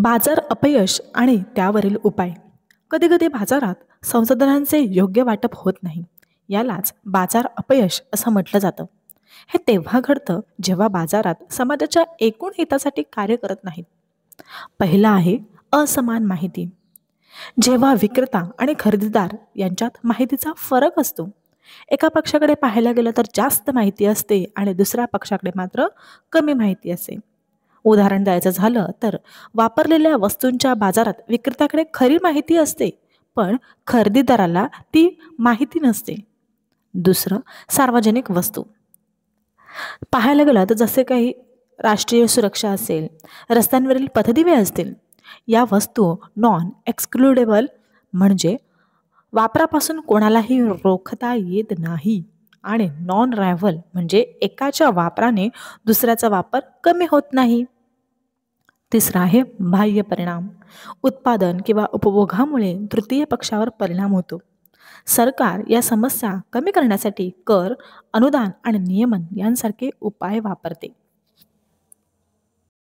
बाजार अपयश आणि त्यावरील उपाय. कधीकधी बाजारात संसाधनांचे योग्य वाटप होत नाही. यालाच बाजार अपयश असं म्हटलं जातं. हे तेव्हा घडतं जेव्हा बाजारात समाजाच्या एकूण हितासाठी कार्य करत नाहीत. पहिला आहे असमान माहिती. जेव्हा विक्रेता आणि खरेदीदार यांच्यात माहितीचा फरक असतो. एका पक्षाकडे पाहायला गेलं तर जास्त माहिती असते आणि दुसऱ्या पक्षाकडे मात्र कमी माहिती असते. उदाहरण द्यायचं झालं तर वापरलेल्या वस्तूंच्या बाजारात विक्रेत्याकडे खरी माहिती असते, पण खरेदीदाराला ती माहिती नसते. दुसरं, सार्वजनिक वस्तू. पाहायला गेलं तर जसे काही राष्ट्रीय सुरक्षा असेल, रस्त्यांवरील पथदिवे असतील, या वस्तू नॉन एक्सक्लुडेबल म्हणजे वापरापासून कोणालाही रोखता येत नाही आणि नॉन रायव्हल म्हणजे एकाच्या वापराने दुसऱ्याचा वापर कमी होत नाही. तिसरा आहे बाह्य परिणाम. उत्पादन किंवा उपभोगामुळे तृतीय पक्षावर परिणाम होतो. सरकार या समस्या कमी करण्यासाठी कर, अनुदान आणि नियमन यांसारखे उपाय वापरते.